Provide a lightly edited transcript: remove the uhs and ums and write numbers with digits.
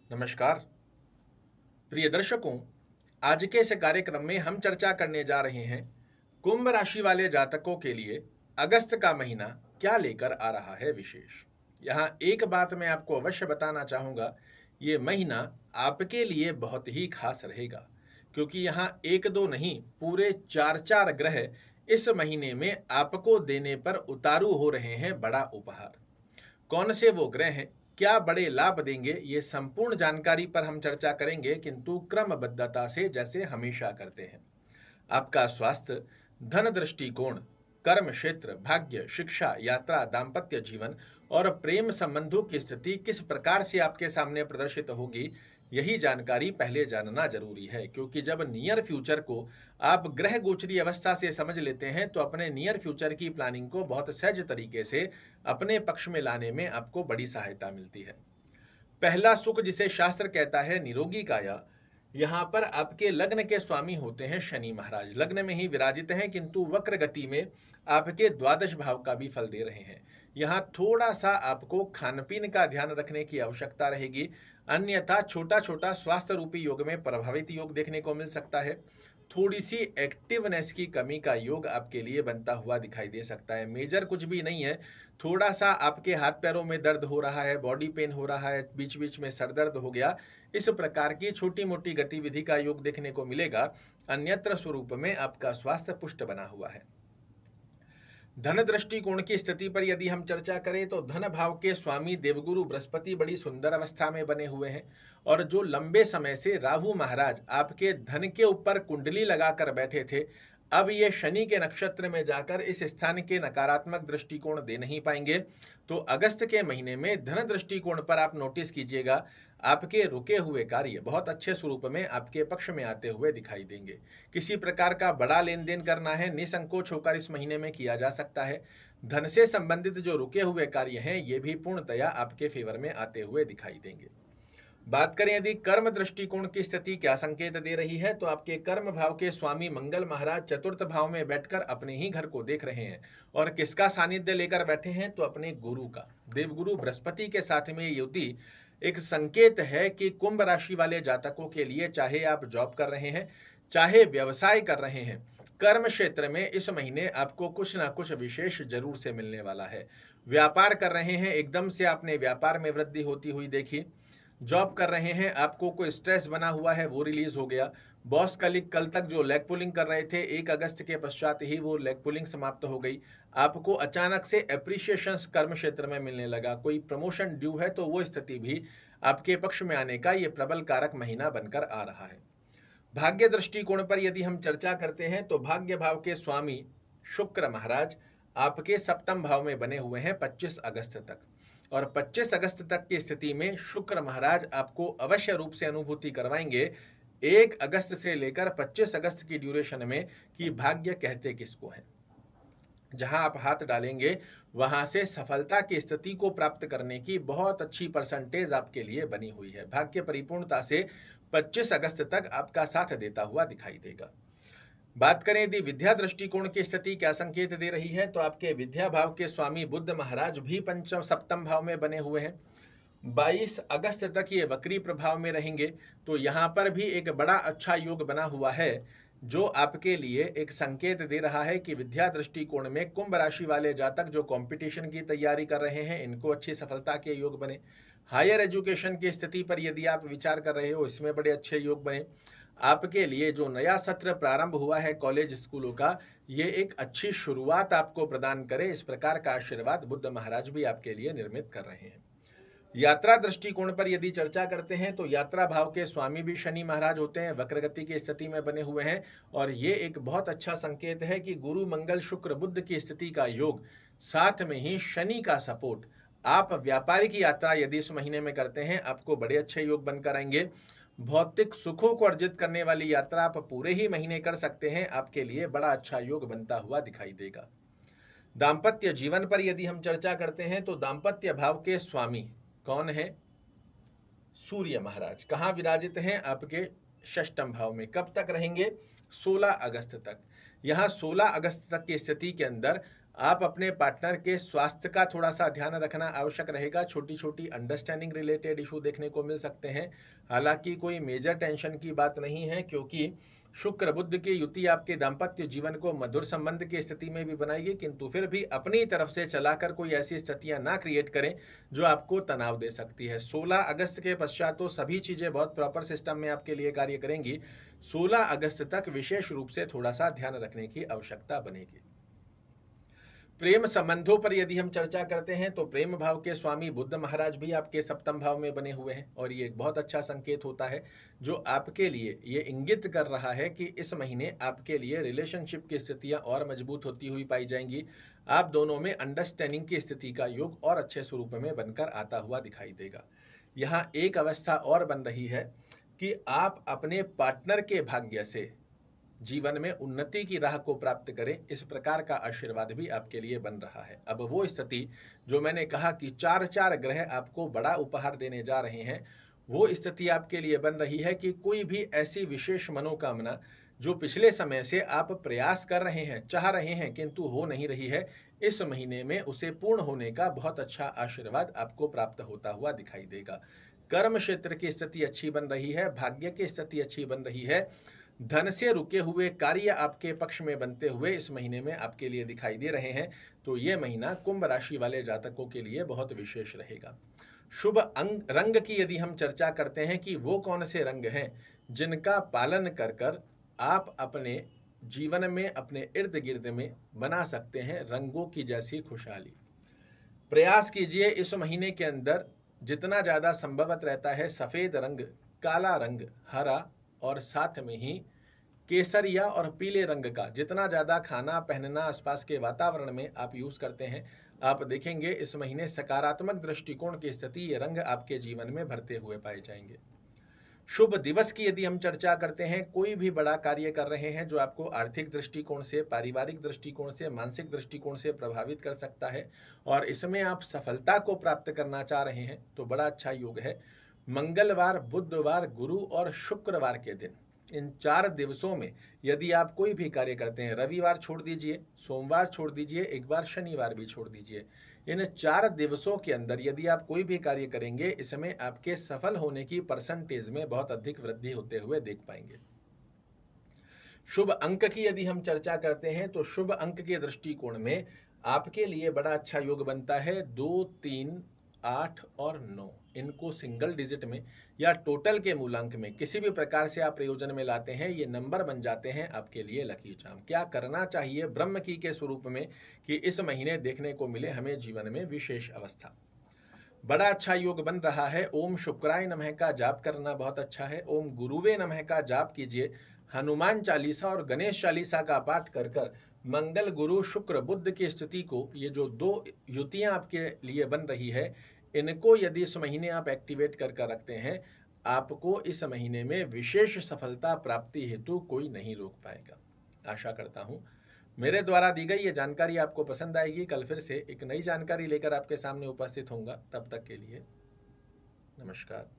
नमस्कार प्रिय दर्शकों, आज के इस कार्यक्रम में हम चर्चा करने जा रहे हैं कुंभ राशि वाले जातकों के लिए अगस्त का महीना क्या लेकर आ रहा है विशेष। यहाँ एक बात मैं आपको अवश्य बताना चाहूँगा, ये महीना आपके लिए बहुत ही खास रहेगा, क्योंकि यहाँ एक दो नहीं पूरे चार चार ग्रह इस महीने में आपको देने पर उतारू हो रहे हैं बड़ा उपहार। कौन से वो ग्रह हैं, क्या बड़े लाभ देंगे, ये संपूर्ण जानकारी पर हम चर्चा करेंगे, किंतु क्रमबद्धता से जैसे हमेशा करते हैं। आपका स्वास्थ्य, धन दृष्टिकोण, कर्म क्षेत्र, भाग्य, शिक्षा, यात्रा, दाम्पत्य जीवन और प्रेम संबंधों की स्थिति किस प्रकार से आपके सामने प्रदर्शित होगी, यही जानकारी पहले जानना जरूरी है। क्योंकि जब नियर फ्यूचर को आप ग्रह गोचरी अवस्था से समझ लेते हैं तो अपने नियर फ्यूचर की प्लानिंग को बहुत सहज तरीके से अपने पक्ष में लाने में आपको बड़ी सहायता मिलती है। पहला सुख, जिसे शास्त्र कहता है निरोगी काया, यहाँ पर आपके लग्न के स्वामी होते हैं शनि महाराज। लग्न में ही विराजित हैं, किंतु वक्र गति में आपके द्वादश भाव का भी फल दे रहे हैं। यहाँ थोड़ा सा आपको खान पीन का ध्यान रखने की आवश्यकता रहेगी, अन्यथा छोटा छोटा स्वास्थ्य रूपी योग में प्रभावित योग देखने को मिल सकता है। थोड़ी सी एक्टिवनेस की कमी का योग आपके लिए बनता हुआ दिखाई दे सकता है। मेजर कुछ भी नहीं है, थोड़ा सा आपके हाथ पैरों में दर्द हो रहा है, बॉडी पेन हो रहा है, बीच बीच में सर दर्द हो गया, इस प्रकार की छोटी मोटी गतिविधि का योग देखने को मिलेगा। अन्यत्र स्वरूप में आपका स्वास्थ्य पुष्ट बना हुआ है। धन दृष्टिकोण की स्थिति पर यदि हम चर्चा करें तो धन भाव के स्वामी देवगुरु बृहस्पति बड़ी सुंदर अवस्था में बने हुए हैं, और जो लंबे समय से राहु महाराज आपके धन के ऊपर कुंडली लगाकर बैठे थे, अब ये शनि के नक्षत्र में जाकर इस स्थान के नकारात्मक दृष्टिकोण दे नहीं पाएंगे। तो अगस्त के महीने में धन दृष्टिकोण पर आप नोटिस कीजिएगा, आपके रुके हुए कार्य बहुत अच्छे स्वरूप में आपके पक्ष में आते हुए दिखाई देंगे। किसी प्रकार का बड़ा लेन देन करना है, निसंकोच होकर इस महीने में किया जा सकता है। धन से संबंधित जो रुके हुए कार्य हैं, ये भी पूर्णतया आपके फेवर में आते हुए दिखाई देंगे। बात करें यदि कर्म दृष्टिकोण की स्थिति क्या संकेत दे रही है, तो आपके कर्म भाव के स्वामी मंगल महाराज चतुर्थ भाव में बैठकर अपने ही घर को देख रहे हैं, और किसका सानिध्य लेकर बैठे हैं, तो अपने गुरु का। देवगुरु बृहस्पति के साथ में युति एक संकेत है कि कुंभ राशि वाले जातकों के लिए, चाहे आप जॉब कर रहे हैं, चाहे व्यवसाय कर रहे हैं, कर्म क्षेत्र में इस महीने आपको कुछ ना कुछ विशेष जरूर से मिलने वाला है। व्यापार कर रहे हैं, एकदम से आपने व्यापार में वृद्धि होती हुई देखी। जॉब कर रहे हैं, आपको कोई स्ट्रेस बना हुआ है वो रिलीज हो गया। बॉस कलीग कल तक जो लेग पुलिंग कर रहे थे, 1 अगस्त के पश्चात ही वो लेग पुलिंग समाप्त हो गई। आपको अचानक से एप्रिशिएशन कर्म क्षेत्र में मिलने लगा। कोई प्रमोशन ड्यू है तो वो स्थिति भी आपके पक्ष में आने का ये प्रबल कारक महीना बनकर आ रहा है। भाग्य दृष्टिकोण पर यदि हम चर्चा करते हैं तो भाग्य भाव के स्वामी शुक्र महाराज आपके सप्तम भाव में बने हुए हैं 25 अगस्त तक, और 25 अगस्त तक की स्थिति में शुक्र महाराज आपको अवश्य रूप से अनुभूति करवाएंगे 1 अगस्त से लेकर 25 अगस्त की ड्यूरेशन में कि भाग्य कहते किसको है। जहां आप हाथ डालेंगे वहां से सफलता की स्थिति को प्राप्त करने की बहुत अच्छी परसेंटेज आपके लिए बनी हुई है। भाग्य परिपूर्णता से 25 अगस्त तक आपका साथ देता हुआ दिखाई देगा। बात करें यदि विद्या दृष्टिकोण की स्थिति क्या संकेत दे रही है, तो आपके विद्या भाव के स्वामी बुध महाराज भी पंचम सप्तम भाव में बने हुए हैं। 22 अगस्त तक ये वक्री प्रभाव में रहेंगे, तो यहाँ पर भी एक बड़ा अच्छा योग बना हुआ है, जो आपके लिए एक संकेत दे रहा है कि विद्या दृष्टिकोण में कुंभ राशि वाले जातक जो कंपटीशन की तैयारी कर रहे हैं, इनको अच्छी सफलता के योग बने। हायर एजुकेशन की स्थिति पर यदि आप विचार कर रहे हो, इसमें बड़े अच्छे योग बने। आपके लिए जो नया सत्र प्रारंभ हुआ है कॉलेज स्कूलों का, ये एक अच्छी शुरुआत आपको प्रदान करे, इस प्रकार का आशीर्वाद बुद्ध महाराज भी आपके लिए निर्मित कर रहे हैं। यात्रा दृष्टिकोण पर यदि चर्चा करते हैं तो यात्रा भाव के स्वामी भी शनि महाराज होते हैं, वक्रगति की स्थिति में बने हुए हैं, और ये एक बहुत अच्छा संकेत है कि गुरु मंगल शुक्र बुद्ध की स्थिति का योग, साथ में ही शनि का सपोर्ट। आप व्यापारिक यात्रा यदि इस महीने में करते हैं, आपको बड़े अच्छे योग बनकर आएंगे। भौतिक सुखों को अर्जित करने वाली यात्रा आप पूरे ही महीने कर सकते हैं, आपके लिए बड़ा अच्छा योग बनता हुआ दिखाई देगा। दाम्पत्य जीवन पर यदि हम चर्चा करते हैं तो दाम्पत्य भाव के स्वामी कौन है? सूर्य महाराज। कहाँ विराजित हैं? आपके षष्ठम भाव में। कब तक रहेंगे? 16 अगस्त तक। यहाँ 16 अगस्त तक की स्थिति के अंदर आप अपने पार्टनर के स्वास्थ्य का थोड़ा सा ध्यान रखना आवश्यक रहेगा। छोटी छोटी अंडरस्टैंडिंग रिलेटेड इशू देखने को मिल सकते हैं। हालांकि कोई मेजर टेंशन की बात नहीं है, क्योंकि शुक्र बुध की युति आपके दाम्पत्य जीवन को मधुर संबंध की स्थिति में भी बनाएगी, किंतु फिर भी अपनी तरफ से चलाकर कोई ऐसी स्थितियां ना क्रिएट करें जो आपको तनाव दे सकती है। 16 अगस्त के पश्चात तो सभी चीजें बहुत प्रॉपर सिस्टम में आपके लिए कार्य करेंगी। 16 अगस्त तक विशेष रूप से थोड़ा सा ध्यान रखने की आवश्यकता बनेगी। प्रेम संबंधों पर यदि हम चर्चा करते हैं तो प्रेम भाव के स्वामी बुध महाराज भी आपके सप्तम भाव में बने हुए हैं, और ये एक बहुत अच्छा संकेत होता है जो आपके लिए ये इंगित कर रहा है कि इस महीने आपके लिए रिलेशनशिप की स्थितियां और मजबूत होती हुई पाई जाएंगी। आप दोनों में अंडरस्टैंडिंग की स्थिति का योग और अच्छे स्वरूप में बनकर आता हुआ दिखाई देगा। यहाँ एक अवस्था और बन रही है कि आप अपने पार्टनर के भाग्य से जीवन में उन्नति की राह को प्राप्त करें, इस प्रकार का आशीर्वाद भी आपके लिए बन रहा है। अब वो स्थिति जो मैंने कहा कि 4 ग्रह आपको बड़ा उपहार देने जा रहे हैं, वो स्थिति आपके लिए बन रही है कि कोई भी ऐसी विशेष मनोकामना जो पिछले समय से आप प्रयास कर रहे हैं, चाह रहे हैं, किंतु हो नहीं रही है, इस महीने में उसे पूर्ण होने का बहुत अच्छा आशीर्वाद आपको प्राप्त होता हुआ दिखाई देगा। कर्म क्षेत्र की स्थिति अच्छी बन रही है, भाग्य की स्थिति अच्छी बन रही है, धन से रुके हुए कार्य आपके पक्ष में बनते हुए इस महीने में आपके लिए दिखाई दे रहे हैं। तो ये महीना कुंभ राशि वाले जातकों के लिए बहुत विशेष रहेगा। शुभ रंग की यदि हम चर्चा करते हैं कि वो कौन से रंग हैं जिनका पालन कर कर आप अपने जीवन में, अपने इर्द गिर्द में बना सकते हैं रंगों की जैसी खुशहाली। प्रयास कीजिए इस महीने के अंदर जितना ज़्यादा संभवत रहता है सफ़ेद रंग, काला रंग, हरा और साथ में ही केसरिया और पीले रंग का जितना ज़्यादा खाना पहनना आसपास के वातावरण में आप यूज़ करते हैं, आप देखेंगे इस महीने सकारात्मक दृष्टिकोण की स्थिति ये रंग आपके जीवन में भरते हुए पाए जाएंगे। शुभ दिवस की यदि हम चर्चा करते हैं, कोई भी बड़ा कार्य कर रहे हैं जो आपको आर्थिक दृष्टिकोण से, पारिवारिक दृष्टिकोण से, मानसिक दृष्टिकोण से प्रभावित कर सकता है और इसमें आप सफलता को प्राप्त करना चाह रहे हैं, तो बड़ा अच्छा योग है। मंगलवार, बुधवार, गुरु और शुक्रवार के दिन, इन 4 दिवसों में यदि आप कोई भी कार्य करते हैं, रविवार छोड़ दीजिए, सोमवार छोड़ दीजिए, एक बार शनिवार भी छोड़ दीजिए, इन 4 दिवसों के अंदर यदि आप कोई भी कार्य करेंगे, इसमें आपके सफल होने की परसेंटेज में बहुत अधिक वृद्धि होते हुए देख पाएंगे। शुभ अंक की यदि हम चर्चा करते हैं तो शुभ अंक के दृष्टिकोण में आपके लिए बड़ा अच्छा योग बनता है 2, 3, 8 और 9। इनको सिंगल डिजिट में या टोटल के मूलांक में किसी भी प्रकार से आप प्रयोजन में लाते हैं, ये नंबर बन जाते हैं आपके लिए लकी चार्म। क्या करना चाहिए ब्रह्म की के स्वरूप में कि इस महीने देखने को मिले हमें जीवन में विशेष अवस्था। बड़ा अच्छा योग बन रहा है। ओम शुक्राय नमः का जाप करना बहुत अच्छा है। ओम गुरुवे नमः का जाप कीजिए। हनुमान चालीसा और गणेश चालीसा का पाठ कर कर मंगल, गुरु, शुक्र, बुध की स्थिति को, ये जो 2 युतियां आपके लिए बन रही है, इनको यदि इस महीने आप एक्टिवेट कर रखते हैं, आपको इस महीने में विशेष सफलता प्राप्ति हेतु कोई नहीं रोक पाएगा। आशा करता हूं मेरे द्वारा दी गई ये जानकारी आपको पसंद आएगी। कल फिर से एक नई जानकारी लेकर आपके सामने उपस्थित होऊंगा। तब तक के लिए नमस्कार।